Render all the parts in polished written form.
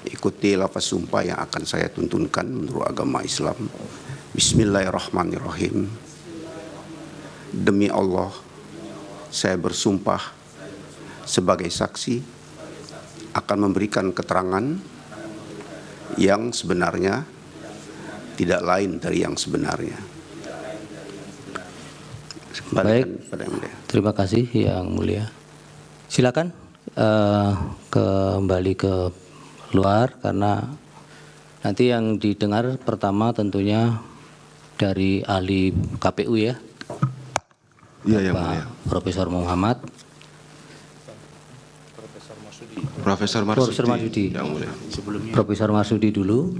Ikuti lafaz sumpah yang akan saya tuntunkan menurut agama Islam. Bismillahirrahmanirrahim. Demi Allah, saya bersumpah sebagai saksi akan memberikan keterangan yang sebenarnya tidak lain dari yang sebenarnya. Baik, terima kasih Yang Mulia. Silakan kembali ke luar, karena nanti yang didengar pertama tentunya dari ahli KPU ya. Iya, Yang Mulia. Profesor Muhammad. Profesor Marsudi. Yang Mulia. Profesor Marsudi dulu.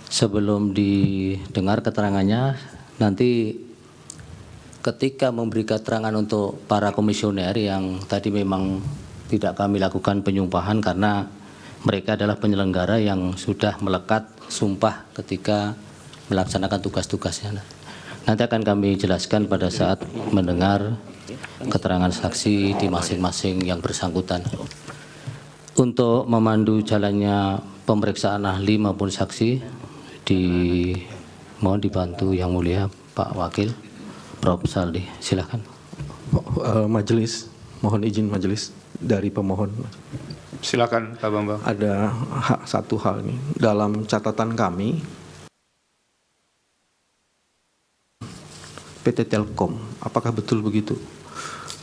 Sebelum didengar keterangannya, nanti ketika memberi keterangan untuk para komisioner yang tadi memang tidak kami lakukan penyumpahan karena mereka adalah penyelenggara yang sudah melekat sumpah ketika melaksanakan tugas-tugasnya. Nanti akan kami jelaskan pada saat mendengar keterangan saksi di masing-masing yang bersangkutan. Untuk memandu jalannya pemeriksaan ahli maupun saksi, mohon dibantu Yang Mulia Pak Wakil Prof. Saldi, silakan. Majelis, mohon izin majelis dari pemohon. Silakan Pak Bambang. Ada satu hal nih, dalam catatan kami PT Telkom, apakah betul begitu?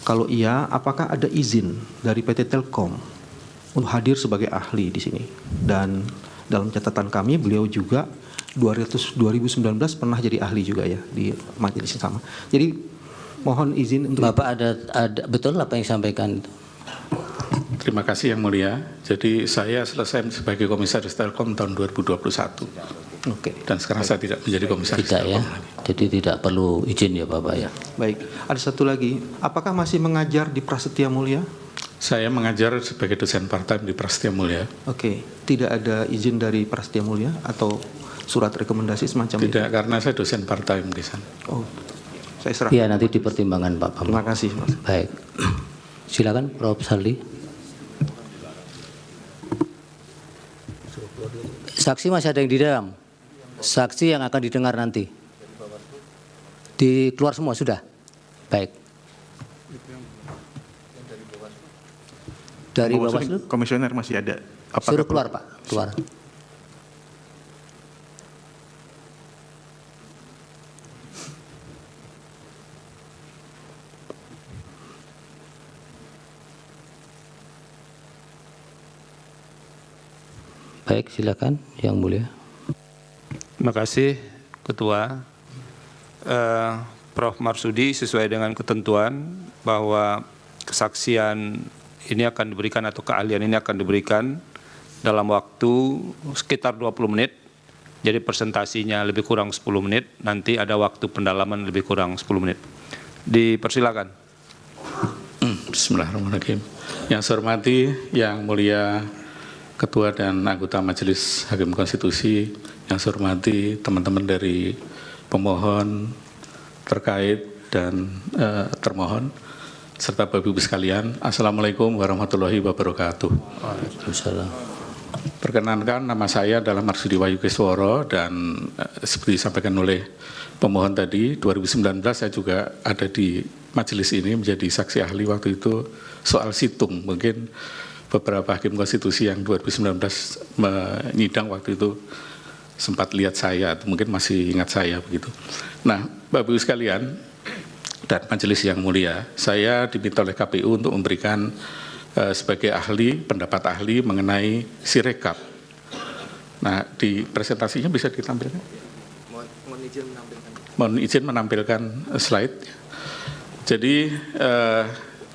Kalau iya, apakah ada izin dari PT Telkom untuk hadir sebagai ahli di sini? Dan dalam catatan kami, beliau juga 2019 pernah jadi ahli juga ya di majelis yang sama. Jadi mohon izin untuk Bapak ada betul apa yang disampaikan itu? Terima kasih Yang Mulia. Jadi saya selesai sebagai komisaris Telkom tahun 2021. Oke. Dan sekarang saya tidak menjadi komisaris Tidak Telkom ya. lagi. Jadi tidak perlu izin ya Bapak ya. Baik. Ada satu lagi, apakah masih mengajar di Prasetya Mulia? Saya mengajar sebagai dosen part-time di Prasetya Mulia. Oke. Tidak ada izin dari Prasetya Mulia atau surat rekomendasi semacam itu? Tidak, karena saya dosen part-time di sana. Oh, saya serah. Iya, nanti dipertimbangkan Pak Bambang. Terima kasih, Mas. Baik. Silakan Prof. Saldi. Saksi masih ada yang di dalam. Saksi yang akan didengar nanti. Keluar semua sudah. Baik. Dari Bawaslu? Komisioner masih ada. Suruh keluar Pak, keluar. Baik, silakan Yang Mulia. Terima kasih Ketua. Prof. Marsudi sesuai dengan ketentuan bahwa kesaksian ini akan diberikan atau keahlian ini akan diberikan dalam waktu sekitar 20 menit. Jadi presentasinya lebih kurang 10 menit, nanti ada waktu pendalaman lebih kurang 10 menit. Dipersilakan. Bismillahirrahmanirrahim. Yang saya hormati, Yang Mulia Ketua dan anggota Majelis Hakim Konstitusi, yang saya hormati teman-teman dari pemohon terkait dan termohon, serta Bapak Ibu sekalian, Assalamualaikum warahmatullahi wabarakatuh. Waalaikumsalam. Perkenankan, nama saya adalah Marsudi Wahyu Kisworo, dan seperti disampaikan oleh pemohon tadi, 2019 saya juga ada di majelis ini menjadi saksi ahli waktu itu soal situng. Mungkin beberapa hakim konstitusi yang 2019 menyidang waktu itu sempat lihat saya, atau mungkin masih ingat saya begitu. Nah, Bapak Ibu sekalian dan majelis yang mulia, saya diminta oleh KPU untuk memberikan sebagai ahli, pendapat ahli mengenai Sirekap. Nah, di presentasinya bisa ditampilkan? Mohon izin menampilkan slide. Jadi,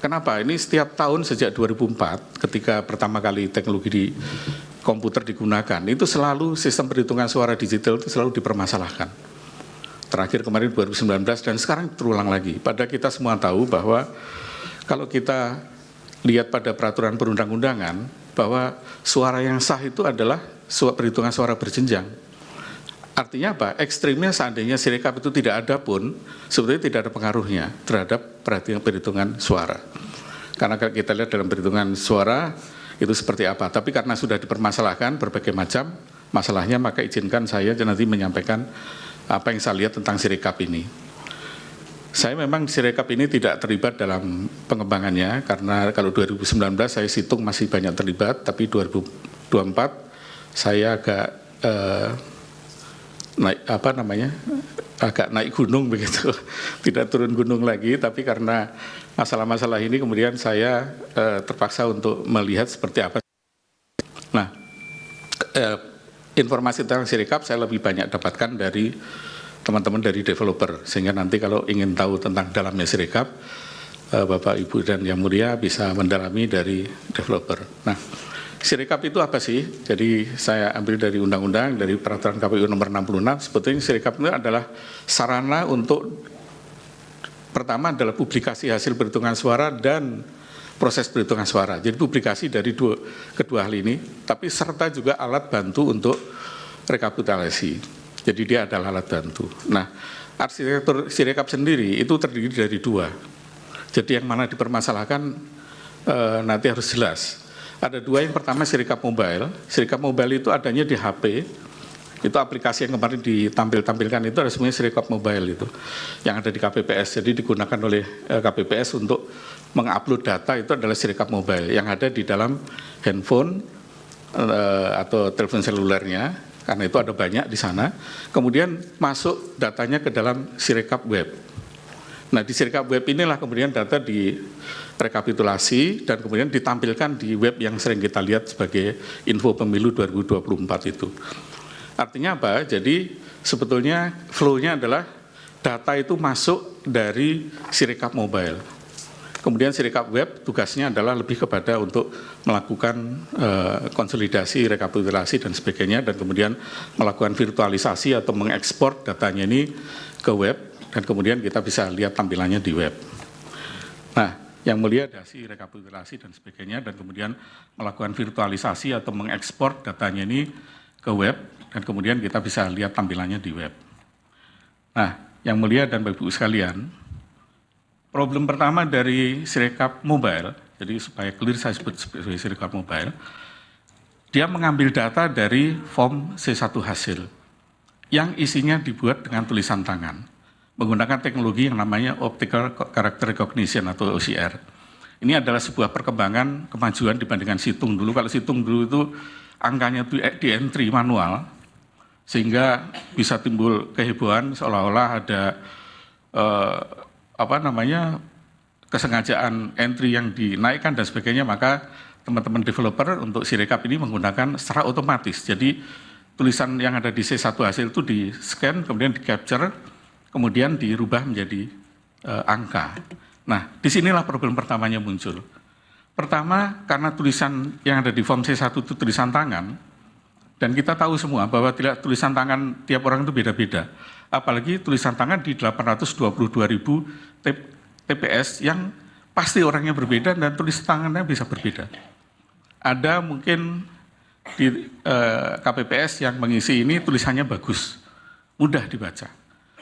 kenapa? Ini setiap tahun sejak 2004, ketika pertama kali teknologi di komputer digunakan, itu selalu sistem perhitungan suara digital itu selalu dipermasalahkan. Terakhir kemarin 2019 dan sekarang terulang lagi. Padahal kita semua tahu bahwa kalau kita lihat pada peraturan perundang-undangan, bahwa suara yang sah itu adalah perhitungan suara berjenjang. Artinya apa? Ekstrimnya seandainya Sirekap itu tidak ada pun, sebetulnya tidak ada pengaruhnya terhadap perhitungan suara. Karena kita lihat dalam perhitungan suara itu seperti apa. Tapi karena sudah dipermasalahkan berbagai macam masalahnya, maka izinkan saya nanti menyampaikan apa yang saya lihat tentang Sirekap ini. Saya memang Sirekap ini tidak terlibat dalam pengembangannya, karena kalau 2019 saya hitung masih banyak terlibat, tapi 2024 saya agak agak naik gunung begitu, tidak turun gunung lagi, tapi karena masalah-masalah ini kemudian saya terpaksa untuk melihat seperti apa. Nah, informasi tentang Sirekap saya lebih banyak dapatkan dari teman-teman dari developer, sehingga nanti kalau ingin tahu tentang dalamnya Sirekap, Bapak, Ibu, dan Yang Mulia bisa mendalami dari developer. Nah, Sirekap itu apa sih? Jadi saya ambil dari undang-undang, dari peraturan KPU nomor 66, sebetulnya Sirekap itu adalah sarana untuk, pertama adalah publikasi hasil perhitungan suara dan proses perhitungan suara. Jadi publikasi dari kedua hal ini, tapi serta juga alat bantu untuk rekapitulasi. Jadi dia adalah alat bantu. Nah, arsitektur Sirekap sendiri itu terdiri dari dua. Jadi yang mana dipermasalahkan nanti harus jelas. Ada dua, yang pertama Sirekap Mobile. Sirekap Mobile itu adanya di HP. Itu aplikasi yang kemarin ditampilkan itu ada semuanya Sirekap Mobile itu. Yang ada di KPPS. Jadi digunakan oleh KPPS untuk mengupload data, itu adalah Sirekap Mobile. Yang ada di dalam handphone atau telepon selulernya. Karena itu ada banyak di sana, kemudian masuk datanya ke dalam Sirekap Web. Nah, di Sirekap Web inilah kemudian data direkapitulasi dan kemudian ditampilkan di web yang sering kita lihat sebagai info pemilu 2024 itu. Artinya apa? Jadi sebetulnya flow-nya adalah data itu masuk dari Sirekap Mobile. Kemudian Sirekap Web tugasnya adalah lebih kepada untuk melakukan konsolidasi, rekapitulasi dan sebagainya, dan kemudian melakukan virtualisasi atau mengekspor datanya ini ke web, dan kemudian kita bisa lihat tampilannya di web. Nah, Yang Mulia dasi rekapitulasi dan sebagainya, dan kemudian melakukan virtualisasi atau mengekspor datanya ini ke web, dan kemudian kita bisa lihat tampilannya di web. Nah, Yang Mulia dan Bapak Ibu sekalian, problem pertama dari Sirekap Mobile, jadi supaya clear saya sebut sebagai Sirekap Mobile, dia mengambil data dari form C1 hasil yang isinya dibuat dengan tulisan tangan menggunakan teknologi yang namanya Optical Character Recognition atau OCR. Ini adalah sebuah perkembangan kemajuan dibandingkan situng dulu. Kalau situng dulu itu angkanya di entry manual, sehingga bisa timbul kehebohan seolah-olah ada kesengajaan entry yang dinaikkan dan sebagainya. Maka teman-teman developer untuk Sirekap ini menggunakan secara otomatis. Jadi tulisan yang ada di C1 hasil itu di-scan, kemudian di-capture, kemudian dirubah menjadi angka. Nah, disinilah problem pertamanya muncul. Pertama, karena tulisan yang ada di form C1 itu tulisan tangan, dan kita tahu semua bahwa tulisan tangan tiap orang itu beda-beda. Apalagi tulisan tangan di 822.000 TPS yang pasti orangnya berbeda dan tulisan tangannya bisa berbeda. Ada mungkin di KPPS yang mengisi ini tulisannya bagus, mudah dibaca.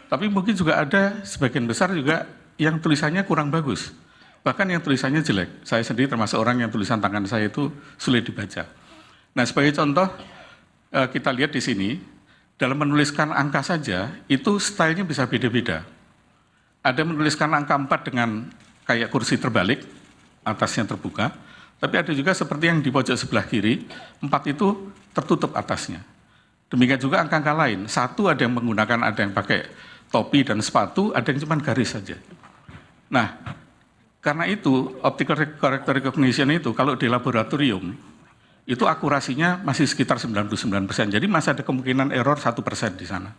Tapi mungkin juga ada sebagian besar juga yang tulisannya kurang bagus. Bahkan yang tulisannya jelek. Saya sendiri termasuk orang yang tulisan tangan saya itu sulit dibaca. Nah, sebagai contoh kita lihat di sini, dalam menuliskan angka saja, itu stylenya bisa beda-beda. Ada menuliskan angka 4 dengan kayak kursi terbalik, atasnya terbuka, tapi ada juga seperti yang di pojok sebelah kiri, 4 itu tertutup atasnya. Demikian juga angka-angka lain, 1 ada yang menggunakan, ada yang pakai topi dan sepatu, ada yang cuma garis saja. Nah, karena itu, Optical Character Recognition itu, kalau di laboratorium, itu akurasinya masih sekitar 99%. Jadi masih ada kemungkinan error 1% di sana.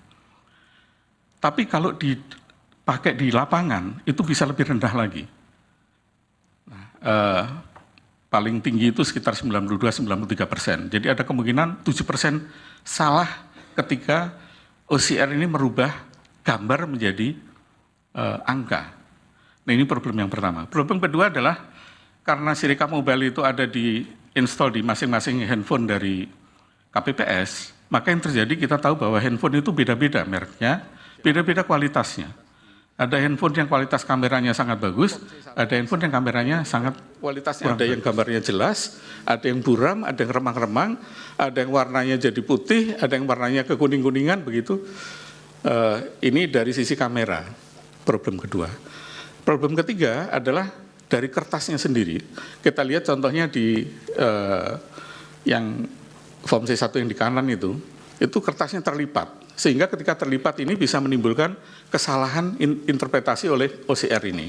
Tapi kalau dipakai di lapangan, itu bisa lebih rendah lagi. Nah, paling tinggi itu sekitar 92-93%. Jadi ada kemungkinan 7% salah ketika OCR ini merubah gambar menjadi angka. Nah, ini problem yang pertama. Problem kedua adalah karena Sirekap Mobile itu ada di install di masing-masing handphone dari KPPS, maka yang terjadi kita tahu bahwa handphone itu beda-beda mereknya, beda-beda kualitasnya. Ada handphone yang kualitas kameranya sangat bagus, ada handphone yang kameranya sangat kualitasnya ada yang gambarnya jelas, ada yang buram, ada yang remang-remang, ada yang warnanya jadi putih, ada yang warnanya kekuning-kuningan begitu. Ini dari sisi kamera, problem kedua. Problem ketiga adalah dari kertasnya sendiri. Kita lihat contohnya di yang form C1 yang di kanan itu kertasnya terlipat. Sehingga ketika terlipat ini bisa menimbulkan kesalahan interpretasi oleh OCR ini.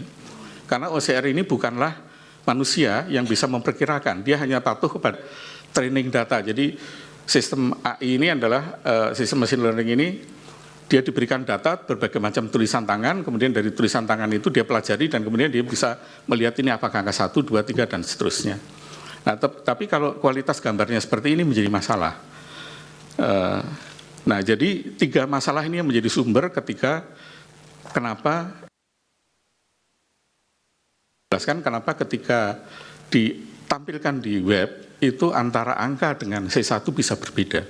Karena OCR ini bukanlah manusia yang bisa memperkirakan, dia hanya patuh kepada training data. Jadi sistem AI ini adalah, sistem machine learning ini, dia diberikan data berbagai macam tulisan tangan, kemudian dari tulisan tangan itu dia pelajari dan kemudian dia bisa melihat ini apakah angka 1, 2, 3, dan seterusnya. Nah, tapi kalau kualitas gambarnya seperti ini menjadi masalah. Nah, jadi 3 masalah ini yang menjadi sumber ketika kenapa ketika ditampilkan di web itu antara angka dengan C1 bisa berbeda.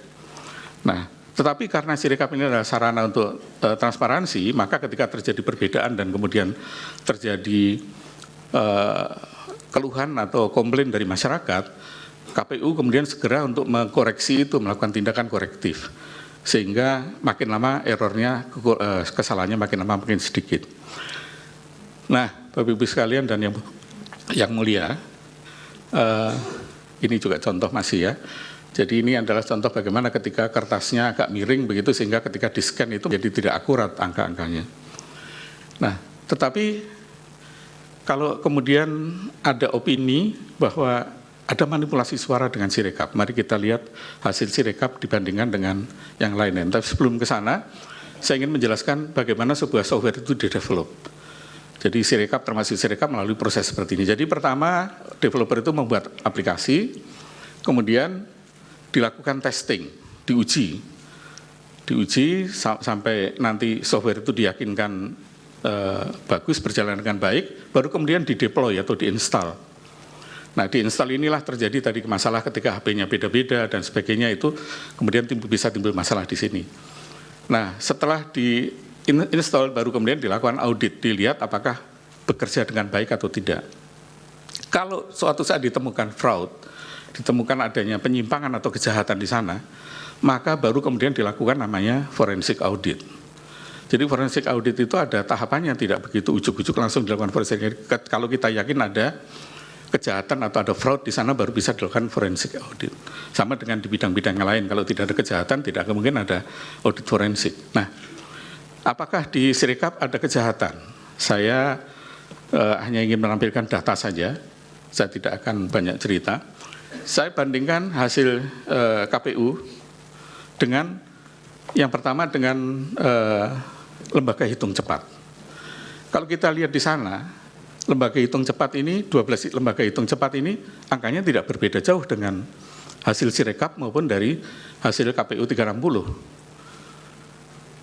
Nah, tetapi karena Sirekap ini adalah sarana untuk transparansi, maka ketika terjadi perbedaan dan kemudian terjadi keluhan atau komplain dari masyarakat, KPU kemudian segera untuk mengkoreksi itu, melakukan tindakan korektif. Sehingga makin lama errornya, kesalahannya makin lama makin sedikit. Nah, Bapak Ibu sekalian dan yang mulia, ini juga contoh masih ya. Jadi ini adalah contoh bagaimana ketika kertasnya agak miring begitu sehingga ketika di-scan itu jadi tidak akurat angka-angkanya. Nah, tetapi kalau kemudian ada opini bahwa ada manipulasi suara dengan Sirekap. Mari kita lihat hasil Sirekap dibandingkan dengan yang lainnya. Tapi sebelum ke sana, saya ingin menjelaskan bagaimana sebuah software itu di-develop. Jadi Sirekap termasuk Sirekap melalui proses seperti ini. Jadi pertama, developer itu membuat aplikasi, kemudian dilakukan testing, diuji sampai nanti software itu diyakinkan bagus, berjalan dengan baik, baru kemudian di-deploy atau di-install. Nah, di-install inilah terjadi tadi masalah ketika HP-nya beda-beda dan sebagainya itu kemudian bisa timbul masalah di sini. Nah, setelah di-install baru kemudian dilakukan audit, dilihat apakah bekerja dengan baik atau tidak. Kalau suatu saat ditemukan fraud, ditemukan adanya penyimpangan atau kejahatan di sana, maka baru kemudian dilakukan namanya forensic audit. Jadi forensic audit itu ada tahapannya, tidak begitu ujuk-ujuk langsung dilakukan forensic audit. Kalau kita yakin ada kejahatan atau ada fraud di sana baru bisa dilakukan forensic audit. Sama dengan di bidang-bidang yang lain, kalau tidak ada kejahatan tidak mungkin ada audit forensik. Nah, apakah di Sirekap ada kejahatan? Saya hanya ingin menampilkan data saja, saya tidak akan banyak cerita. Saya bandingkan hasil KPU dengan yang pertama dengan lembaga hitung cepat. Kalau kita lihat di sana, lembaga hitung cepat ini, 12 lembaga hitung cepat ini, angkanya tidak berbeda jauh dengan hasil Sirekap maupun dari hasil KPU 360.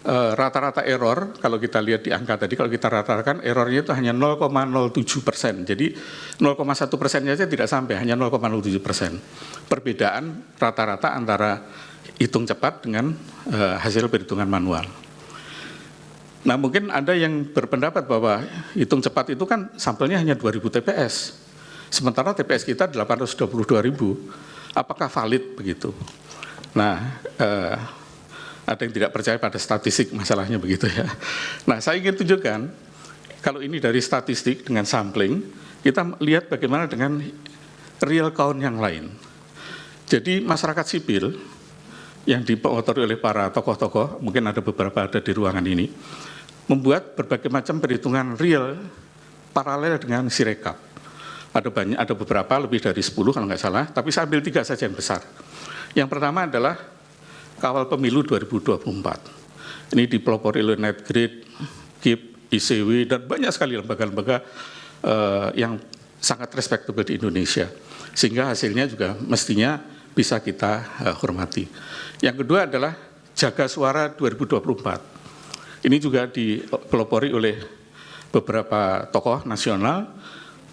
Rata-rata error, kalau kita lihat di angka tadi, kalau kita ratakan errornya itu hanya 0,07%. Jadi 0,1%-nya saja tidak sampai, hanya 0,07%. Perbedaan rata-rata antara hitung cepat dengan hasil perhitungan manual. Nah, mungkin ada yang berpendapat bahwa hitung cepat itu kan sampelnya hanya 2.000 TPS. Sementara TPS kita 822.000. Apakah valid begitu? Nah, ada yang tidak percaya pada statistik, masalahnya begitu ya. Nah, saya ingin tunjukkan, kalau ini dari statistik dengan sampling, kita lihat bagaimana dengan real count yang lain. Jadi masyarakat sipil yang dimotori oleh para tokoh-tokoh, mungkin ada beberapa ada di ruangan ini, membuat berbagai macam perhitungan real paralel dengan Sirekap. Ada beberapa, lebih dari 10 kalau nggak salah, tapi saya ambil 3 saja yang besar. Yang pertama adalah kawal pemilu 2024. Ini dipelopori oleh Netgrid, KIP, ICW, dan banyak sekali lembaga-lembaga yang sangat respectable di Indonesia. Sehingga hasilnya juga mestinya bisa kita hormati. Yang kedua adalah Jaga Suara 2024. Ini juga dipelopori oleh beberapa tokoh nasional,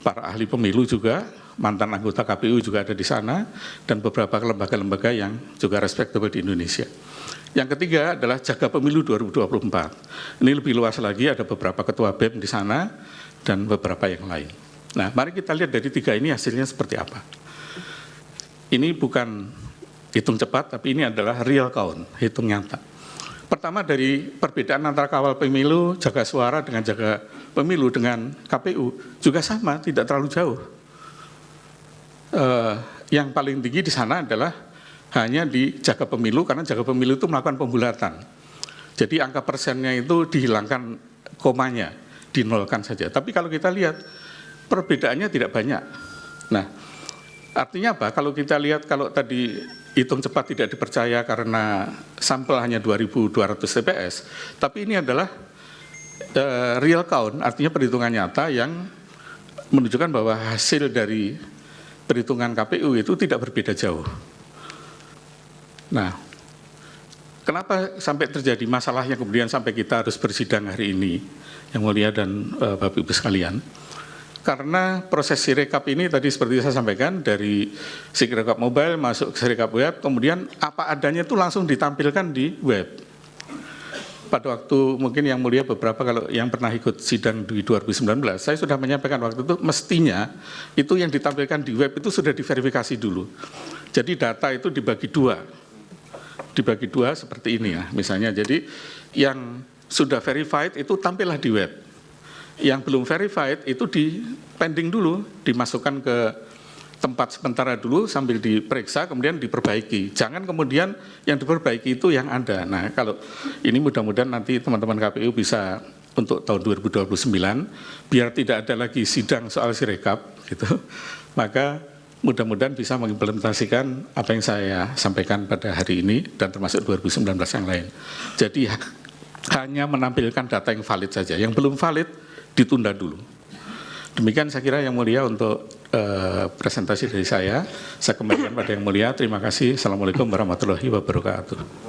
para ahli pemilu juga, mantan anggota KPU juga ada di sana, dan beberapa lembaga-lembaga yang juga respectable di Indonesia. Yang ketiga adalah jaga pemilu 2024. Ini lebih luas lagi, ada beberapa ketua BEM di sana dan beberapa yang lain. Nah, mari kita lihat dari 3 ini hasilnya seperti apa. Ini bukan hitung cepat, tapi ini adalah real count, hitung nyata. Pertama dari perbedaan antara kawal pemilu, jaga suara dengan jaga pemilu dengan KPU juga sama, tidak terlalu jauh. Yang paling tinggi di sana adalah hanya di jaga pemilu, karena jaga pemilu itu melakukan pembulatan. Jadi angka persennya itu dihilangkan komanya, dinolkan saja. Tapi kalau kita lihat, perbedaannya tidak banyak. Nah, artinya apa? Kalau kita lihat, kalau tadi hitung cepat tidak dipercaya karena sampel hanya 2.200 TPS, tapi ini adalah real count, artinya perhitungan nyata yang menunjukkan bahwa hasil dari perhitungan KPU itu tidak berbeda jauh. Nah, kenapa sampai terjadi masalahnya kemudian sampai kita harus bersidang hari ini, Yang Mulia dan Bapak Ibu sekalian? Karena proses Sirekap ini tadi seperti saya sampaikan, dari Sirekap mobile masuk ke Sirekap web, kemudian apa adanya itu langsung ditampilkan di web. Pada waktu mungkin Yang Mulia beberapa kalau yang pernah ikut sidang di 2019, saya sudah menyampaikan waktu itu mestinya itu yang ditampilkan di web itu sudah diverifikasi dulu. Jadi data itu dibagi dua seperti ini ya misalnya. Jadi yang sudah verified itu tampillah di web. Yang belum verified itu di pending dulu, dimasukkan ke tempat sementara dulu sambil diperiksa, kemudian diperbaiki. Jangan kemudian yang diperbaiki itu yang ada. Nah, kalau ini mudah-mudahan nanti teman-teman KPU bisa untuk tahun 2029, biar tidak ada lagi sidang soal Sirekap, gitu. Maka mudah-mudahan bisa mengimplementasikan apa yang saya sampaikan pada hari ini dan termasuk 2019 yang lain. Jadi hanya menampilkan data yang valid saja. Yang belum valid ditunda dulu. Demikian saya kira Yang Mulia untuk presentasi dari saya. Saya kembalikan pada Yang Mulia. Terima kasih. Assalamualaikum warahmatullahi wabarakatuh.